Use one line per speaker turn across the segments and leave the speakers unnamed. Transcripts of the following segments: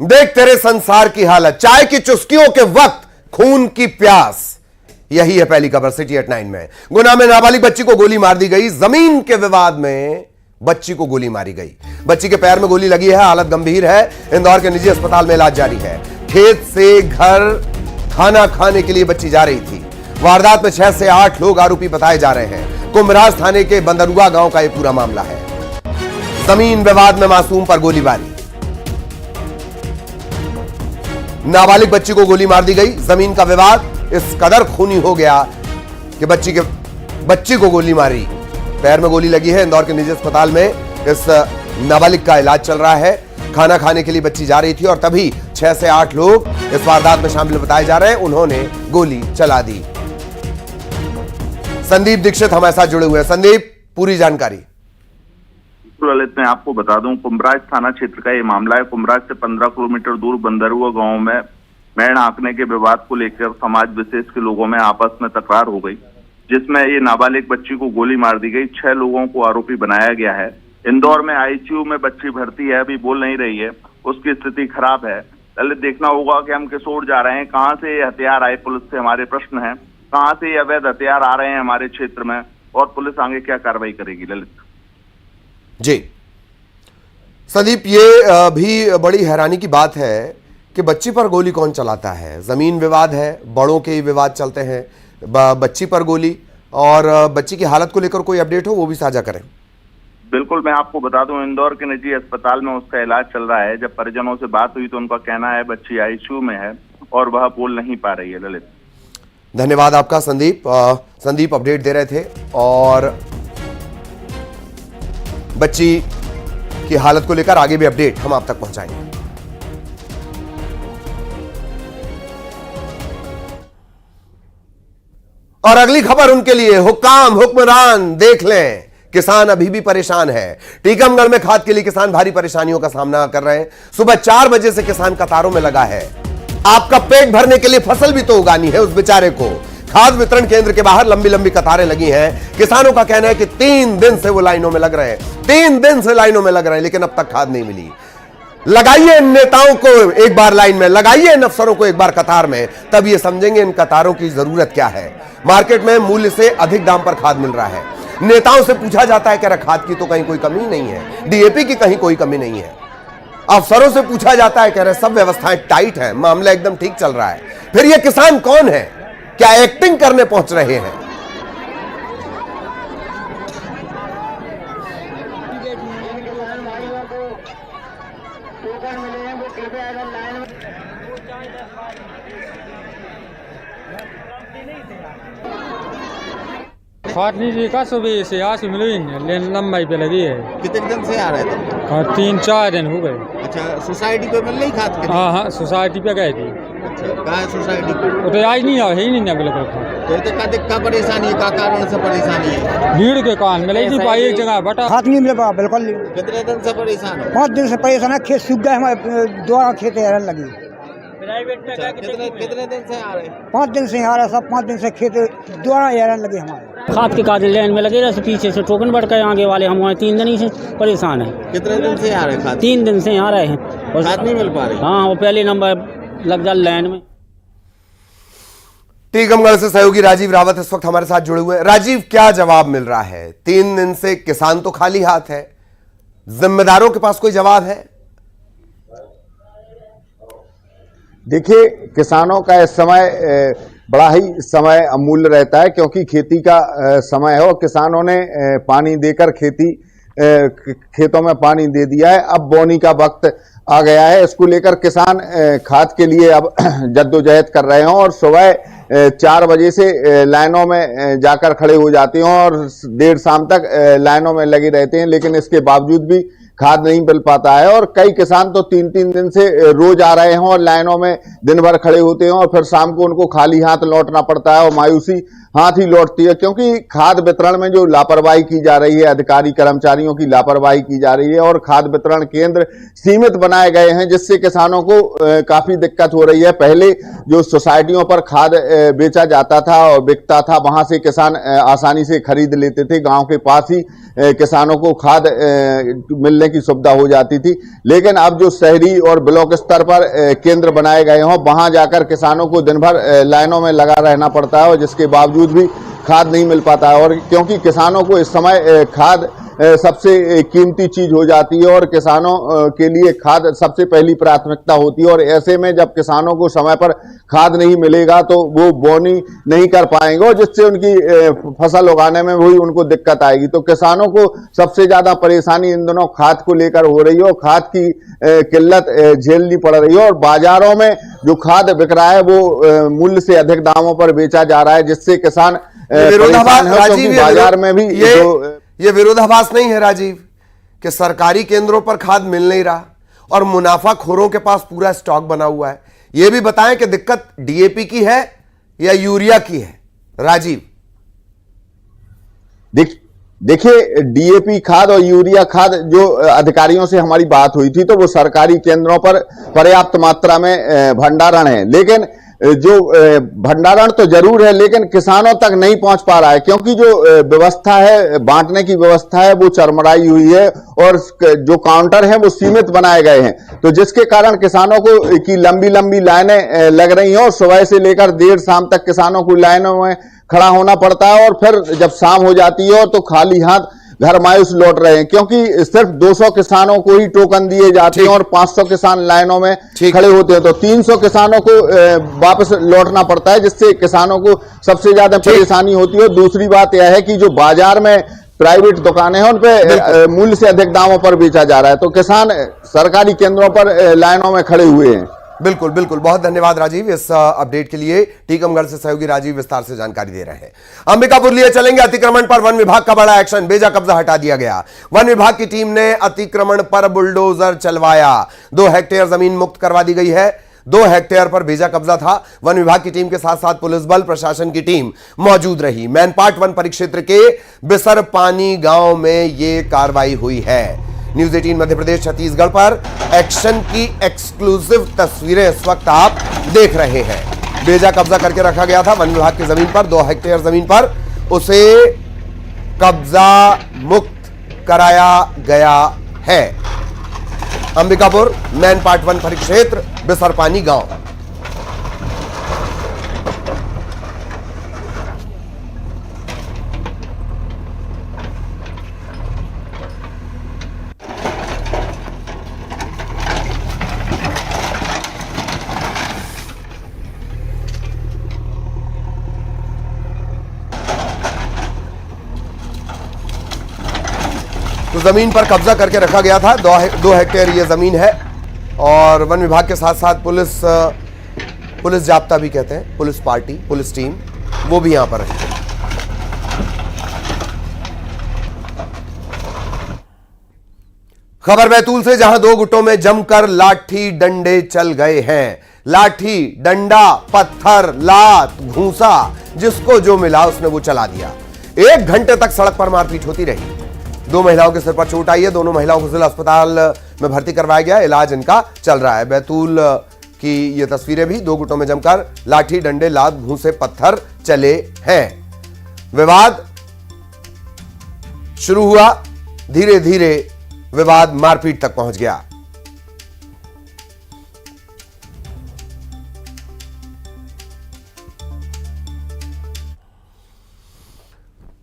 देख तेरे संसार की हालत, चाय की चुस्कियों के वक्त खून की प्यास। यही है पहली खबर सिटी एट 9 में। गुना में नाबालिग बच्ची को गोली मार दी गई। जमीन के विवाद में बच्ची को गोली मारी गई। बच्ची के पैर में गोली लगी है, हालत गंभीर है। इंदौर के निजी अस्पताल में इलाज जारी है। खेत से घर खाना खाने के लिए बच्ची जा रही थी। वारदात में 6 से 8 लोग आरोपी बताए जा रहे हैं। कुंभराज थाने के बंदरुआ गांव का यह पूरा मामला है। जमीन विवाद में मासूम पर गोलीबारी। नाबालिग बच्ची को गोली मार दी गई। जमीन का विवाद इस कदर खूनी हो गया कि बच्ची को गोली मारी। पैर में गोली लगी है। इंदौर के निजी अस्पताल में इस नाबालिग का इलाज चल रहा है। खाना खाने के लिए बच्ची जा रही थी और तभी 6 से 8 लोग इस वारदात में शामिल बताए जा रहे हैं। उन्होंने गोली चला दी। संदीप दीक्षित हमारे साथ जुड़े हुए हैं। संदीप, पूरी जानकारी।
ललित, मैं आपको बता दूं, कुंभराज थाना क्षेत्र का ये मामला है। कुंभराज से 15 किलोमीटर दूर बंदरुआ गांव में मेड़ आंकने के विवाद को लेकर समाज विशेष के लोगों में आपस में तकरार हो गई, जिसमें ये नाबालिग बच्ची को गोली मार दी गई। 6 लोगों को आरोपी बनाया गया है। इंदौर में आईसीयू में बच्ची भर्ती है, अभी बोल नहीं रही है, उसकी स्थिति खराब है। ललित, देखना होगा कि हम किस ओर जा रहे हैं, कहां से ये हथियार आए, पुलिस से हमारे प्रश्न है, कहां से ये अवैध हथियार आ रहे हैं हमारे क्षेत्र में, और पुलिस आगे क्या कार्रवाई करेगी। ललित
जी संदीप, ये भी बड़ी हैरानी की बात है कि बच्ची पर गोली कौन चलाता है। जमीन विवाद है, बड़ों के ही विवाद चलते हैं, बच्ची पर गोली। और बच्ची की हालत को लेकर कोई अपडेट हो वो भी साझा करें।
बिल्कुल, मैं आपको बता दूं, इंदौर के निजी अस्पताल में उसका इलाज चल रहा है। जब परिजनों से बात हुई तो उनका कहना है बच्ची आईसीयू में है और वह बोल नहीं पा रही है। ललित,
धन्यवाद आपका संदीप। संदीप अपडेट दे रहे थे और बच्ची की हालत को लेकर आगे भी अपडेट हम आप तक पहुंचाएंगे। और अगली खबर उनके लिए, हुक्काम हुक्मरान देख लें, किसान अभी भी परेशान है। टीकमगढ़ में खाद के लिए किसान भारी परेशानियों का सामना कर रहे हैं। सुबह 4 बजे से किसान कतारों में लगा है। आपका पेट भरने के लिए फसल भी तो उगानी है उस बेचारे को। खाद वितरण केंद्र के बाहर लंबी लंबी कतारें लगी हैं। किसानों का कहना है कि 3 दिन से वो लाइनों में लग रहे हैं। 3 दिन से लाइनों में लग रहे हैं, लेकिन अब तक खाद नहीं मिली। लगाइए इन नेताओं को एक बार लाइन में, लगाइए इन अफसरों को एक बार कतार में, तब ये समझेंगे इन कतारों की जरूरत क्या है। मार्केट में मूल्य से अधिक दाम पर खाद मिल रहा है। नेताओं से पूछा जाता है कि खाद की तो कहीं कोई कमी नहीं है, डीएपी की कहीं कोई कमी नहीं है। अफसरों से पूछा जाता है, कह रहे सब व्यवस्थाएं टाइट है, मामला एकदम ठीक चल रहा है। फिर ये किसान कौन है? क्या एक्टिंग करने पहुंच रहे हैं?
खाद लीजिए का सुबह से आज मिली लेन लंबाई पे लगी है।
कितने दिन से आ रहे थे?
3-4 दिन हो गए।
अच्छा, सोसाइटी को मिल रही खाद के?
हाँ, सोसाइटी पे गए थे।
अच्छा, कहाँ है सोसाइटी?
वो तो आज नहीं है ही नहीं है बिल्कुल।
तो का परेशानी है, का कारण से परेशानी है?
भीड़ के कारण मिले जी पाई एक जगह बटा
खाद नहीं मिल पा बिल्कुल।
कितने दिन से परेशान है?
5 दिन से परेशान है। खेत सूख गए हमारे, 2 खेत हैरान लगी।
अच्छा, कितने दिन से आ रहे हैं?
5 दिन से आ रहा, सब 5 दिन से खेत 2 हैरान लगे हमारे।
खाद के कागज लाइन में लगे रहे, पीछे से टोकन बढ़ के आगे वाले हम 3 दिन ही से परेशान है।
कितने दिन से आ रहे हैं?
3 दिन से आ रहे हैं और
खाद नहीं मिल पा रही।
हाँ, वो पहले नंबर लग जा लाइन में।
टीकमगढ़ से सहयोगी राजीव रावत इस वक्त हमारे साथ जुड़े हुए हैं। राजीव, क्या जवाब मिल रहा है? 3 दिन से किसान तो खाली हाथ है, जिम्मेदारों के पास कोई जवाब है?
देखिए, किसानों का इस समय बड़ा ही समय अमूल्य रहता है, क्योंकि खेती का समय है और किसानों ने पानी देकर खेतों में पानी दे दिया है। अब बोनी का वक्त आ गया है। इसको लेकर किसान खाद के लिए अब जद्दोजहद कर रहे हैं और सुबह 4 बजे से लाइनों में जाकर खड़े हो जाते हैं और देर शाम तक लाइनों में लगे रहते हैं, लेकिन इसके बावजूद भी खाद नहीं मिल पाता है। और कई किसान तो 3-3 दिन से रोज आ रहे हैं और लाइनों में दिन भर खड़े होते हैं और फिर शाम को उनको खाली हाथ लौटना पड़ता है और मायूसी हाथ ही लौटती है, क्योंकि खाद वितरण में जो लापरवाही की जा रही है, अधिकारी कर्मचारियों की लापरवाही की जा रही है और खाद वितरण केंद्र सीमित बनाए गए हैं, जिससे किसानों को काफी दिक्कत हो रही है। पहले जो सोसाइटियों पर खाद बेचा जाता था और बिकता था, वहां से किसान आसानी से खरीद लेते थे। गांव के पास ही किसानों को खाद मिलने की सुविधा हो जाती थी। लेकिन अब जो शहरी और ब्लॉक स्तर पर केंद्र बनाए गए हों, वहां जाकर किसानों को दिन भर लाइनों में लगा रहना पड़ता है और जिसके बावजूद भी खाद नहीं मिल पाता है। और क्योंकि किसानों को इस समय खाद सबसे कीमती चीज हो जाती है और किसानों के लिए खाद सबसे पहली प्राथमिकता होती है, और ऐसे में जब किसानों को समय पर खाद नहीं मिलेगा तो वो बोनी नहीं कर पाएंगे और जिससे उनकी फसल उगाने में भी उनको दिक्कत आएगी। तो किसानों को सबसे ज्यादा परेशानी इन दिनों खाद को लेकर हो रही है और खाद की किल्लत झेलनी पड़ रही है और बाजारों में जो खाद बिक रहा है वो मूल्य से अधिक दामों पर बेचा जा रहा है, जिससे किसान परेशान है। क्योंकि बाजार में भी
ये विरोधाभास नहीं है राजीव कि सरकारी केंद्रों पर खाद मिल नहीं रहा और मुनाफाखोरों के पास पूरा स्टॉक बना हुआ है। यह भी बताएं कि दिक्कत डीएपी की है या यूरिया की है राजीव?
देखिए, डीएपी खाद और यूरिया खाद जो अधिकारियों से हमारी बात हुई थी तो वो सरकारी केंद्रों पर पर्याप्त मात्रा में भंडारण है, लेकिन जो भंडारण तो जरूर है लेकिन किसानों तक नहीं पहुंच पा रहा है, क्योंकि जो व्यवस्था है, बांटने की व्यवस्था है, वो चरमराई हुई है और जो काउंटर हैं वो सीमित बनाए गए हैं। तो जिसके कारण किसानों को की लंबी लंबी लाइनें लग रही हैं और सुबह से लेकर देर शाम तक किसानों को लाइनों में खड़ा होना पड़ता है और फिर जब शाम हो जाती है तो खाली हाथ घर मायूस लौट रहे हैं, क्योंकि सिर्फ 200 किसानों को ही टोकन दिए जाते हैं और 500 किसान लाइनों में खड़े होते हैं, तो 300 किसानों को वापस लौटना पड़ता है, जिससे किसानों को सबसे ज्यादा परेशानी होती है। दूसरी बात यह है कि जो बाजार में प्राइवेट दुकानें हैं उन पे मूल्य से अधिक दामों पर बेचा जा रहा है, तो किसान सरकारी केंद्रों पर लाइनों में खड़े हुए हैं।
बिल्कुल बिल्कुल, बहुत धन्यवाद राजीव इस अपडेट के लिए। टीकमगढ़ से सहयोगी राजीव विस्तार से जानकारी दे रहे हैं। अंबिकापुर लिए चलेंगे। अतिक्रमण पर वन विभाग का बड़ा एक्शन, बेजा कब्जा हटा दिया गया। वन विभाग की टीम ने अतिक्रमण पर बुलडोजर चलवाया, 2 हेक्टेयर जमीन मुक्त करवा दी गई है। 2 हेक्टेयर पर बेजा कब्जा था। वन विभाग की टीम के साथ साथ पुलिस बल, प्रशासन की टीम मौजूद रही। मैनपाट वन परिक्षेत्र के बिसरपानी गांव में यह कार्रवाई हुई है। न्यूज 18 मध्य प्रदेश छत्तीसगढ़ पर एक्शन की एक्सक्लूसिव तस्वीरें इस वक्त आप देख रहे हैं। बेजा कब्जा करके रखा गया था वन विभाग की जमीन पर, 2 हेक्टेयर जमीन पर उसे कब्जा मुक्त कराया गया है। अंबिकापुर मैनपाट वन परिक्षेत्र बिसरपानी गांव। तो जमीन पर कब्जा करके रखा गया था। 2 हेक्टेयर ये जमीन है और वन विभाग के साथ साथ पुलिस जाब्ता भी कहते हैं, पुलिस पार्टी, पुलिस टीम, वो भी यहां पर है। खबर बैतूल से, जहां 2 गुटों में जमकर लाठी डंडे चल गए हैं। लाठी, डंडा, पत्थर, लात, घूंसा, जिसको जो मिला उसने वो चला दिया। 1 घंटे तक सड़क पर मारपीट होती रही। 2 महिलाओं के सिर पर चोट आई है। दोनों महिलाओं को जिला अस्पताल में भर्ती करवाया गया, इलाज इनका चल रहा है। बैतूल की ये तस्वीरें भी, 2 गुटों में जमकर लाठी, डंडे, लात, घूंसे, पत्थर चले हैं। विवाद शुरू हुआ, धीरे धीरे विवाद मारपीट तक पहुंच गया।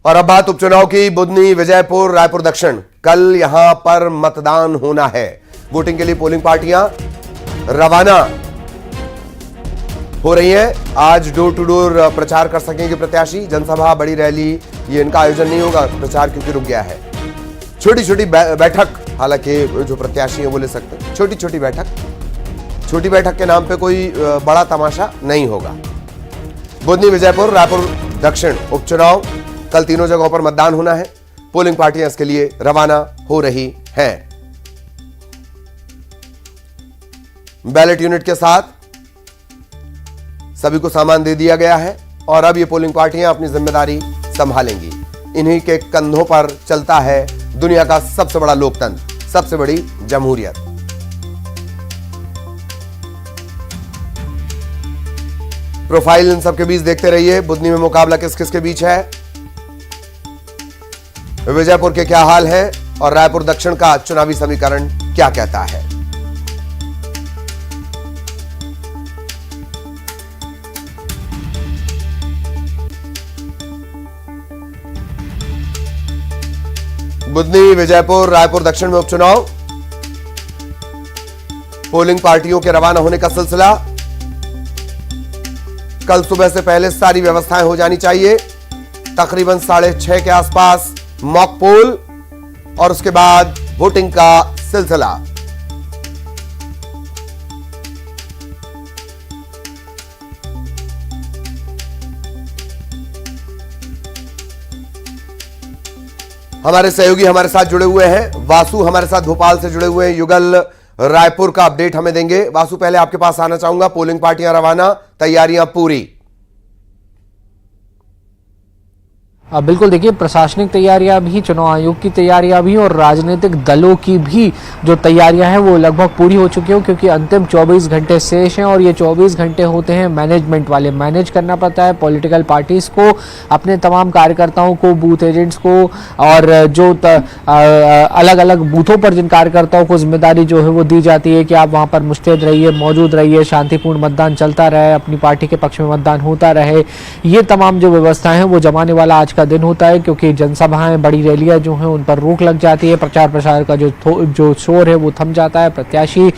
और अब बात उपचुनाव की। बुधनी, विजयपुर, रायपुर दक्षिण, कल यहां पर मतदान होना है। वोटिंग के लिए पोलिंग पार्टियां रवाना हो रही हैं। आज डोर टू डोर प्रचार कर सकेंगे प्रत्याशी। जनसभा, बड़ी रैली, ये इनका आयोजन नहीं होगा, प्रचार क्योंकि रुक गया है। छोटी छोटी बैठक, हालांकि जो प्रत्याशी है वो ले सकते हैं। छोटी छोटी बैठक, छोटी बैठक के नाम पे कोई बड़ा तमाशा नहीं होगा। बुधनी, विजयपुर, रायपुर दक्षिण उपचुनाव, कल तीनों जगहों पर मतदान होना है। पोलिंग पार्टियां इसके लिए रवाना हो रही हैं। बैलेट यूनिट के साथ सभी को सामान दे दिया गया है और अब ये पोलिंग पार्टियां अपनी जिम्मेदारी संभालेंगी। इन्हीं के कंधों पर चलता है दुनिया का सबसे बड़ा लोकतंत्र, सबसे बड़ी जमहूरियत। प्रोफाइल इन सबके बीच देखते रहिए। बुधनी में मुकाबला किस किस के बीच है। विजयपुर के क्या हाल है और रायपुर दक्षिण का चुनावी समीकरण क्या कहता है? बुधनी, विजयपुर, रायपुर दक्षिण में उपचुनाव, पोलिंग पार्टियों के रवाना होने का सिलसिला। कल सुबह से पहले सारी व्यवस्थाएं हो जानी चाहिए। तकरीबन 6:30 के आसपास मॉक पोल और उसके बाद वोटिंग का सिलसिला। हमारे सहयोगी हमारे साथ जुड़े हुए हैं। वासु हमारे साथ भोपाल से जुड़े हुए हैं, युगल रायपुर का अपडेट हमें देंगे। वासु, पहले आपके पास आना चाहूंगा। पोलिंग पार्टियां रवाना, तैयारियां पूरी?
बिल्कुल, देखिए प्रशासनिक तैयारियां भी, चुनाव आयोग की तैयारियां भी और राजनीतिक दलों की भी जो तैयारियां हैं वो लगभग पूरी हो चुकी हैं, क्योंकि अंतिम 24 घंटे शेष हैं और ये 24 घंटे होते हैं मैनेजमेंट वाले। मैनेज करना पड़ता है पॉलिटिकल पार्टीज को, अपने तमाम कार्यकर्ताओं को, बूथ एजेंट्स को, और जो अलग अलग बूथों पर जिन कार्यकर्ताओं को जिम्मेदारी जो है वो दी जाती है कि आप वहाँ पर मुस्तैद रहिए, मौजूद रहिए, शांतिपूर्ण मतदान चलता रहे, अपनी पार्टी के पक्ष में मतदान होता रहे। ये तमाम जो व्यवस्थाएं हैं वो जमाने वाला आज दिन होता है, क्योंकि जनसभाएं, बड़ी रैलियां जो हैं उन पर रोक लग जाती है, प्रचार प्रसार का जो शोर है वो थम जाता है। प्रत्याशी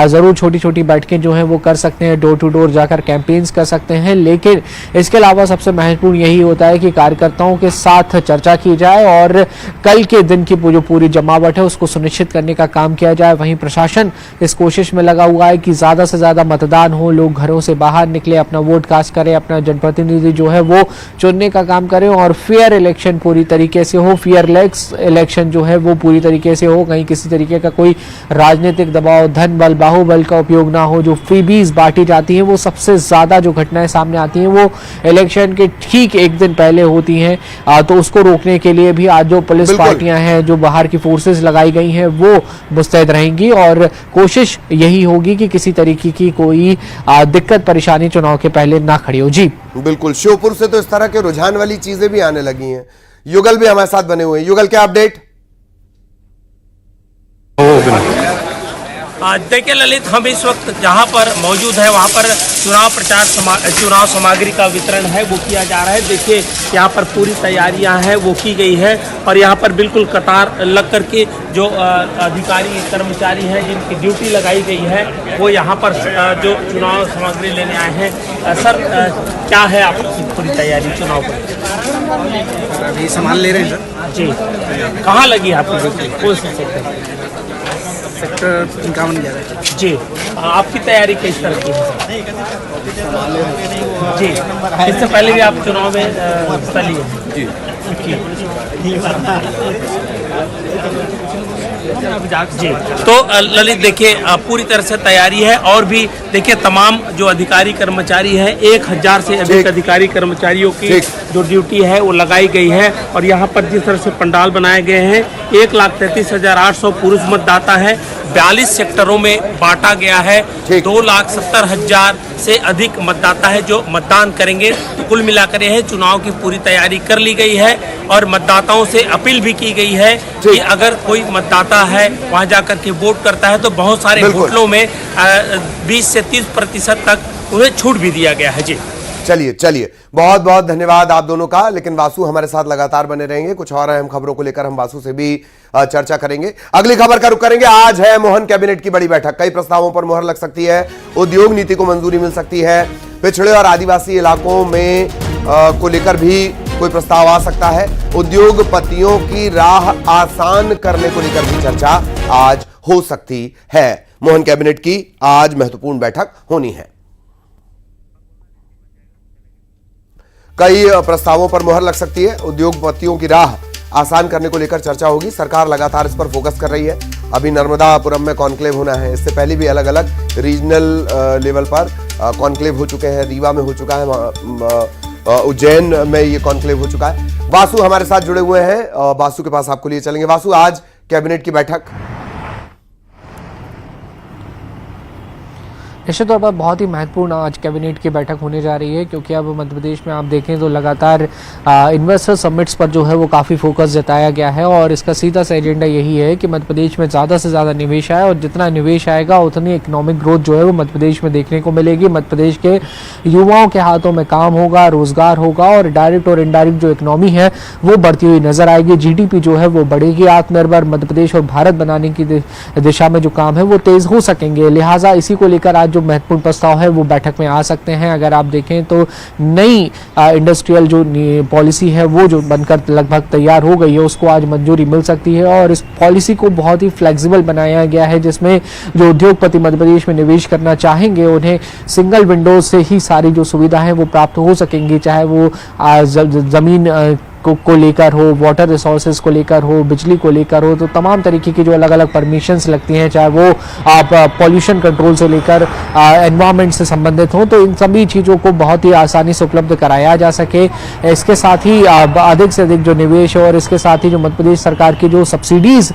जरूर छोटी छोटी बैठकें जो हैं वो कर सकते हैं, डोर टू डोर जाकर कैंपेन्स कर सकते हैं, लेकिन इसके अलावा सबसे महत्वपूर्ण यही होता है कि कार्यकर्ताओं के साथ चर्चा की जाए और कल के दिन की जो पूरी जमावट है उसको सुनिश्चित करने का काम किया जाए। वहीं प्रशासन इस कोशिश में लगा हुआ है कि ज्यादा से ज्यादा मतदान हो, लोग घरों से बाहर निकले, अपना वोट कास्ट करें, अपना जनप्रतिनिधि जो है वो चुनने का काम करें और फेयर इलेक्शन पूरी तरीके से हो, फेयरलेस इलेक्शन जो है वो पूरी तरीके से हो। कहीं किसी तरीके का कोई राजनीतिक दबाव, धन बल, बाहुबल का उपयोग ना हो। जो फ्रीबीज बांटी जाती हैं वो सबसे ज्यादा जो घटनाएं सामने आती हैं वो इलेक्शन के ठीक एक दिन पहले होती हैं। तो उसको रोकने के लिए भी आज जो पुलिस पार्टियां हैं, जो बाहर की फोर्सेस लगाई गई हैं, वो मुस्तैद रहेंगी और कोशिश यही होगी कि किसी तरीके की कोई दिक्कत परेशानी चुनाव के पहले ना खड़ी हो। जी
बिल्कुल, श्योपुर से तो इस तरह के रुझान वाली चीजें भी आने लगी हैं। युगल भी हमारे साथ बने हुए हैं। युगल, क्या अपडेट?
देखिए ललित, हम इस वक्त जहां पर मौजूद है वहां पर चुनाव सामग्री का वितरण है वो किया जा रहा है। देखिए यहाँ पर पूरी तैयारियां हैं वो की गई है और यहाँ पर बिल्कुल कतार लग करके जो अधिकारी कर्मचारी हैं जिनकी ड्यूटी लगाई गई है वो यहाँ पर जो चुनाव सामग्री लेने आए हैं। सर, क्या है आपकी पूरी तैयारी चुनाव पर?
अभी सामान ले रहे हैं सर।
जी, कहाँ लगी आपकी ड्यूटी? कौन सी
सेक्टर 51
जी, आपकी तैयारी किस तरह की है? जी, इससे पहले भी आप चुनाव में हिस्सा लिए? जी। जी, तो ललित देखिए पूरी तरह से तैयारी है और भी देखिए तमाम जो अधिकारी कर्मचारी हैं, 1000 से अधिक अधिकारी कर्मचारियों की जो ड्यूटी है वो लगाई गई है। और यहाँ पर जिस तरह से पंडाल बनाए गए हैं, 1,33,800 पुरुष मतदाता है, 42 सेक्टरों में बांटा गया है, 2,70,000 से अधिक मतदाता है जो मतदान करेंगे। कुल मिलाकर यह चुनाव की पूरी तैयारी कर ली गई है और मतदाताओं से अपील भी की गई है कि अगर कोई मतदाता है वहां जाकर के वोट करता है तो बहुत सारे होटलों में 20 से 30% तक उन्हें छूट भी दिया गया है। जी
चलिए, बहुत बहुत धन्यवाद आप दोनों का। लेकिन वासु हमारे साथ लगातार बने रहेंगे, कुछ और अहम खबरों को लेकर हम वासु से भी चर्चा करेंगे। अगली खबर का रुख करेंगे। आज है मोहन कैबिनेट की बड़ी बैठक, कई प्रस्तावों पर मुहर लग सकती है, उद्योग नीति को मंजूरी मिल सकती है, पिछड़े और आदिवासी इलाकों में को लेकर भी कोई प्रस्ताव आ सकता है, उद्योगपतियों की राह आसान करने को लेकर भी चर्चा आज हो सकती है। मोहन कैबिनेट की आज महत्वपूर्ण बैठक होनी है। कई प्रस्तावों पर मुहर लग सकती है, उद्योगपतियों की राह आसान करने को लेकर चर्चा होगी। सरकार लगातार इस पर फोकस कर रही है। अभी नर्मदापुरम में कॉन्क्लेव होना है, इससे पहले भी अलग अलग रीजनल लेवल पर कॉन्क्लेव हो चुके हैं। रीवा में हो चुका है, उज्जैन में ये कॉन्क्लेव हो चुका है। वासु हमारे साथ जुड़े हुए हैं, वासु के पास आपको लिए चलेंगे। वासु, आज कैबिनेट की बैठक
निश्चित तौर पर बहुत ही महत्वपूर्ण आज कैबिनेट की बैठक होने जा रही है, क्योंकि अब मध्य प्रदेश में आप देखें तो लगातार इन्वेस्टर समिट्स पर जो है वो काफ़ी फोकस जताया गया है और इसका सीधा सा एजेंडा यही है कि मध्य प्रदेश में ज़्यादा से ज़्यादा निवेश आए और जितना निवेश आएगा उतनी इकोनॉमिक ग्रोथ जो है वो मध्य प्रदेश में देखने को मिलेगी। मध्य प्रदेश के युवाओं के हाथों में काम होगा, रोजगार होगा और डायरेक्ट और इनडायरेक्ट जो इकोनॉमी है वो बढ़ती हुई नजर आएगी। जीडीपी जो है वो बढ़ेगी। आत्मनिर्भर मध्य प्रदेश और भारत बनाने की दिशा में जो काम है वो तेज हो सकेंगे। लिहाजा इसी को लेकर आज जो महत्वपूर्ण प्रस्ताव है वो बैठक में आ सकते हैं। अगर आप देखें तो नई इंडस्ट्रियल जो पॉलिसी है वो जो बनकर लगभग तैयार हो गई है उसको आज मंजूरी मिल सकती है और इस पॉलिसी को बहुत ही फ्लेक्सिबल बनाया गया है, जिसमें जो उद्योगपति मध्य प्रदेश में निवेश करना चाहेंगे उन्हें सिंगल विंडो से ही सारी जो सुविधाएं वो प्राप्त हो सकेंगी, चाहे वो जमीन को लेकर हो, वाटर रिसोर्सेज को लेकर हो, बिजली को लेकर हो, तो तमाम तरीके की जो अलग अलग परमिशंस लगती हैं, चाहे वो आप पॉल्यूशन कंट्रोल से लेकर एनवायरनमेंट से संबंधित हो, तो इन सभी चीज़ों को बहुत ही आसानी से उपलब्ध कराया जा सके। इसके साथ ही अधिक से अधिक जो निवेश और इसके साथ ही जो मध्य प्रदेश सरकार की जो सब्सिडीज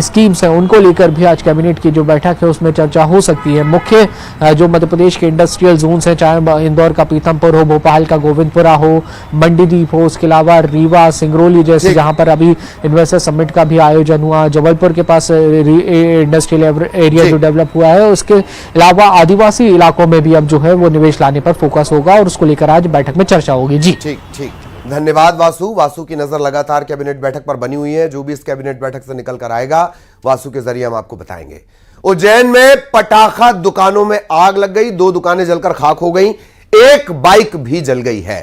स्कीम्स हैं उनको लेकर भी आज कैबिनेट की जो बैठक है उसमें चर्चा हो सकती है। मुख्य जो मध्य प्रदेश के इंडस्ट्रियल जोन्स हैं, चाहे इंदौर का पीथमपुर हो, भोपाल का गोविंदपुरा हो, मंडीदीप हो, उसके अलावा रीवा, सिंगरौली जैसे जहां पर अभी इन्वेस्टर समिट का भी आयोजन हुआ, जबलपुर के पास इंडस्ट्रियल एरिया जो डेवलप हुआ है, उसके अलावा आदिवासी इलाकों में भी अब जो है वो निवेश लाने पर फोकस होगा और उसको लेकर आज बैठक में चर्चा होगी। जी
ठीक ठीक, धन्यवाद वासु की नजर लगातार कैबिनेट बैठक पर बनी हुई है। जो भी इस कैबिनेट बैठक से निकल कर आएगा वासु के जरिए हम आपको बताएंगे। उज्जैन में पटाखा दुकानों में आग लग गई, 2 दुकानें जलकर खाक हो गई, 1 बाइक भी जल गई है।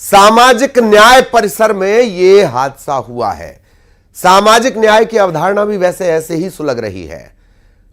सामाजिक न्याय परिसर में यह हादसा हुआ है। सामाजिक न्याय की अवधारणा भी वैसे ऐसे ही सुलग रही है,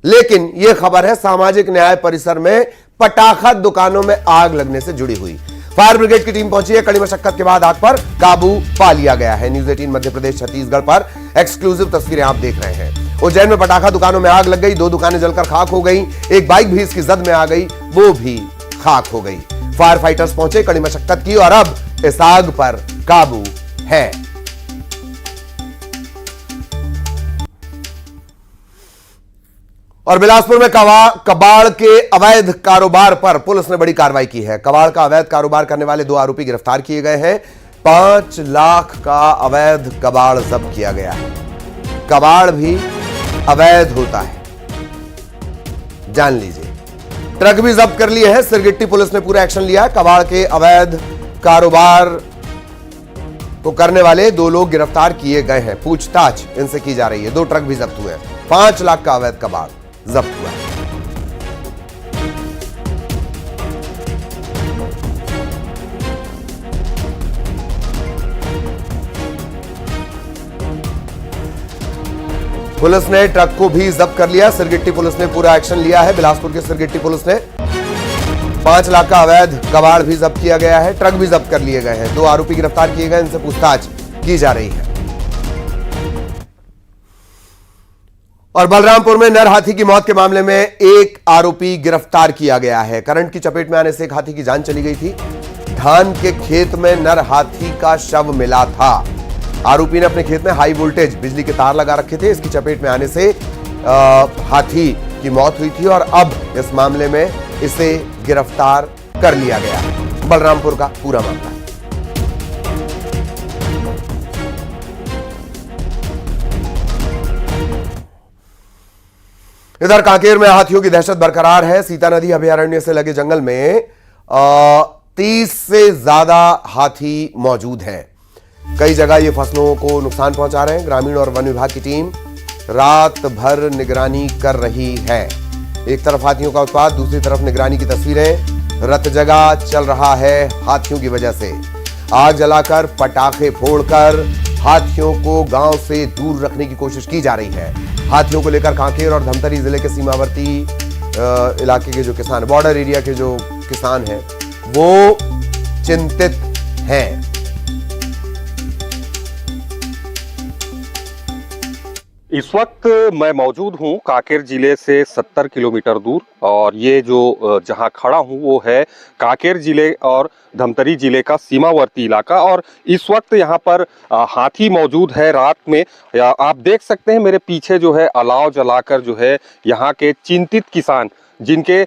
लेकिन यह खबर है सामाजिक न्याय परिसर में पटाखा दुकानों में आग लगने से जुड़ी हुई। फायर ब्रिगेड की टीम पहुंची है, कड़ी मशक्कत के बाद आग पर काबू पा लिया गया है। न्यूज 18 मध्य प्रदेश छत्तीसगढ़ पर एक्सक्लूसिव तस्वीरें आप देख रहे हैं। उज्जैन में पटाखा दुकानों में आग लग गई, 2 दुकानें जलकर खाक हो गई, 1 बाइक भी इसकी जद में आ गई, वो भी खाक हो गई। फायर फाइटर्स पहुंचे, कड़ी मशक्कत की और अब इस आग पर काबू है। और बिलासपुर में कबाड़ के अवैध कारोबार पर पुलिस ने बड़ी कार्रवाई की है। कबाड़ का अवैध कारोबार करने वाले 2 आरोपी गिरफ्तार किए गए हैं। 5 लाख का अवैध कबाड़ जब्त किया गया है। कबाड़ भी अवैध होता है, जान लीजिए। ट्रक भी जब्त कर लिए हैं। सिरगिट्टी पुलिस ने पूरा एक्शन लिया। कबाड़ के अवैध कारोबार को करने वाले 2 लोग गिरफ्तार किए गए हैं। पूछताछ इनसे की जा रही है। 2 ट्रक भी जब्त हुए हैं। 5 लाख का अवैध कबाड़ जब्त हुआ है। पुलिस ने ट्रक को भी जब्त कर लिया। सिरगिट्टी पुलिस ने पूरा एक्शन लिया है। बिलासपुर की सिरगिट्टी पुलिस ने 5 लाख का अवैध कबाड़ भी जब्त किया गया है। ट्रक भी जब्त कर लिए गए हैं। 2 आरोपी गिरफ्तार किए गए, इनसे पूछताछ की जा रही है। और बलरामपुर में नर हाथी की मौत के मामले में 1 आरोपी गिरफ्तार किया गया है। करंट की चपेट में आने से एक हाथी की जान चली गई थी। धान के खेत में नर हाथी का शव मिला था। आरोपी ने अपने खेत में हाई वोल्टेज बिजली के तार लगा रखे थे। इसकी चपेट में आने से हाथी की मौत हुई थी और अब इस मामले में इसे गिरफ्तार कर लिया गया है। बलरामपुर का पूरा मामला। इधर कांकेर में हाथियों की दहशत बरकरार है। सीता नदी अभयारण्य से लगे जंगल में 30 से ज्यादा हाथी मौजूद हैं। कई जगह ये फसलों को नुकसान पहुंचा रहे हैं। ग्रामीण और वन विभाग की टीम रात भर निगरानी कर रही है। एक तरफ हाथियों का उत्पात, दूसरी तरफ निगरानी की तस्वीरें। रत जगह चल रहा है हाथियों की वजह से। आग जलाकर, पटाखे फोड़कर हाथियों को गांव से दूर रखने की कोशिश की जा रही है। हाथियों को लेकर कांकेर और धमतरी जिले के सीमावर्ती इलाके के जो किसान, बॉर्डर एरिया के जो किसान हैं, वो चिंतित हैं।
इस वक्त मैं मौजूद हूं कांकेर जिले से 70 किलोमीटर दूर और ये जो जहां खड़ा हूं वो है कांकेर जिले और धमतरी जिले का सीमावर्ती इलाका। और इस वक्त यहां पर हाथी मौजूद है। रात में आप देख सकते हैं मेरे पीछे जो है अलाव जलाकर जो है यहाँ के चिंतित किसान जिनके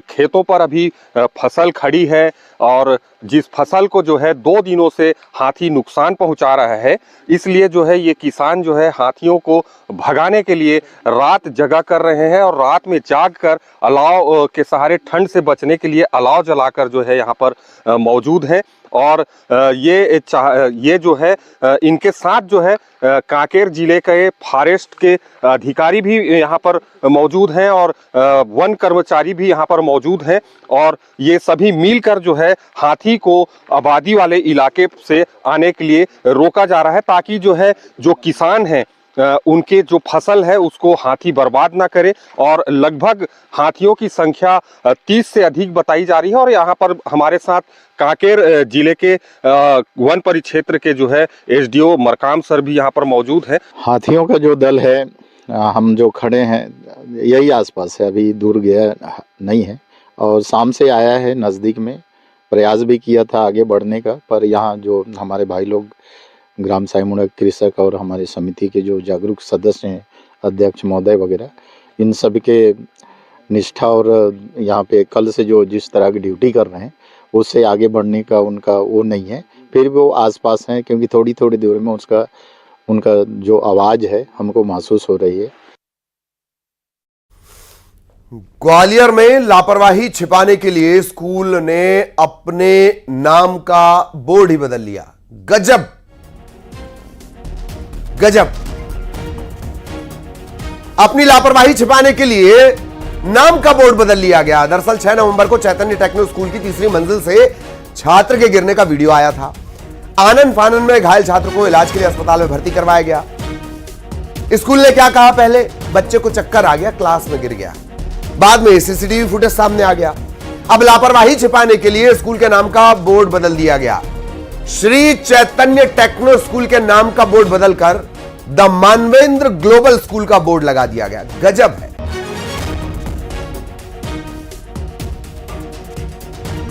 खेतों पर अभी फसल खड़ी है और जिस फसल को जो है 2 दिनों से हाथी नुकसान पहुंचा रहा है, इसलिए जो है ये किसान जो है हाथियों को भगाने के लिए रात जगा कर रहे हैं और रात में जाग कर अलाव के सहारे ठंड से बचने के लिए अलाव जलाकर जो है यहाँ पर मौजूद हैं। और ये जो है इनके साथ जो है कांकेर जिले के फॉरेस्ट के अधिकारी भी यहाँ पर मौजूद हैं और वन कर्मचारी भी यहाँ पर मौजूद हैं और ये सभी मिलकर जो है हाथी को आबादी वाले इलाके से आने के लिए रोका जा रहा है, ताकि जो है जो किसान हैं उनके जो फसल है उसको हाथी बर्बाद ना करे। और लगभग हाथियों की संख्या 30 से अधिक बताई जा रही है। और यहाँ पर हमारे साथ कांकेर जिले के वन परिक्षेत्र के जो है एसडीओ मरकाम सर भी यहाँ पर मौजूद है।
हाथियों का जो दल है, हम जो खड़े हैं यही आसपास है, अभी दूर गया नहीं है और शाम से आया है नज़दीक में। प्रयास भी किया था आगे बढ़ने का, पर यहाँ जो हमारे भाई लोग ग्राम साइमुड़ा कृषक और हमारे समिति के जो जागरूक सदस्य हैं, अध्यक्ष महोदय वगैरह, इन सब के निष्ठा और यहाँ पे कल से जो जिस तरह की ड्यूटी कर रहे हैं उससे आगे बढ़ने का उनका वो नहीं है। फिर भी वो आसपास हैं, क्योंकि थोड़ी थोड़ी दूर में उनका जो आवाज़ है हमको महसूस हो रही है।
ग्वालियर में लापरवाही छिपाने के लिए स्कूल ने अपने नाम का बोर्ड ही बदल लिया। गजब गजब। अपनी लापरवाही छिपाने के लिए नाम का बोर्ड बदल लिया गया। दरअसल 6 नवंबर को चैतन्य टेक्नो स्कूल की 3री मंजिल से छात्र के गिरने का वीडियो आया था। आनन फानन में घायल छात्र को इलाज के लिए अस्पताल में भर्ती करवाया गया। स्कूल ने क्या कहा, पहले बच्चे को चक्कर आ गया, क्लास में गिर गया। बाद में सीसीटीवी फुटेज सामने आ गया। अब लापरवाही छिपाने के लिए स्कूल के नाम का बोर्ड बदल दिया गया। श्री चैतन्य टेक्नो स्कूल के नाम का बोर्ड बदलकर द मानवेंद्र ग्लोबल स्कूल का बोर्ड लगा दिया गया। गजब है।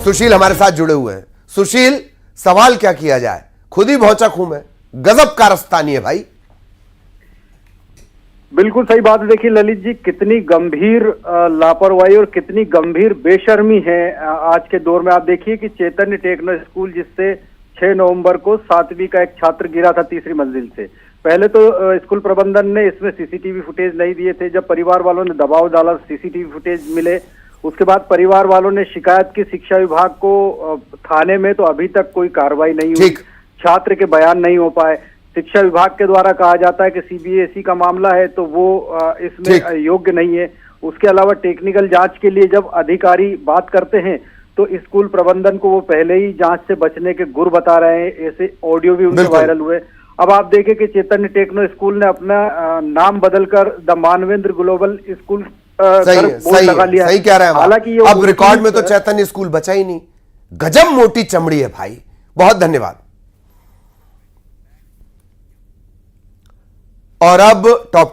सुशील हमारे साथ जुड़े हुए हैं। सुशील, सवाल क्या किया जाए, खुद ही भौचक हूं मैं। गजब कारस्तानी है भाई।
बिल्कुल सही बात है। देखिए ललित जी, कितनी गंभीर लापरवाही और कितनी गंभीर बेशर्मी है आज के दौर में। आप देखिए कि चैतन्य टेक्नो स्कूल, जिससे 6 नवंबर को 7वीं का एक छात्र गिरा था 3री मंजिल से, पहले तो स्कूल प्रबंधन ने इसमें सीसीटीवी फुटेज नहीं दिए थे। जब परिवार वालों ने दबाव डाला, सीसीटीवी फुटेज मिले। उसके बाद परिवार वालों ने शिकायत की शिक्षा विभाग को थाने में, तो अभी तक कोई कार्रवाई नहीं हुई। छात्र के बयान नहीं हो पाए। शिक्षा विभाग के द्वारा कहा जाता है कि सीबीएसई का मामला है तो वो इसमें योग्य नहीं है। उसके अलावा टेक्निकल जांच के लिए जब अधिकारी बात करते हैं तो स्कूल प्रबंधन को वो पहले ही जांच से बचने के गुर बता रहे हैं। ऐसे ऑडियो भी उनके वायरल हुए। अब आप देखें कि चैतन्य टेक्नो स्कूल ने अपना नाम बदलकर द मानवेंद्र ग्लोबल स्कूल लगा लिया।
सही कह रहे हैं।
हालांकि
अब रिकॉर्ड में तो चैतन्य स्कूल बचा ही नहीं। गजब मोटी चमड़ी है भाई। बहुत धन्यवाद। और अब टॉप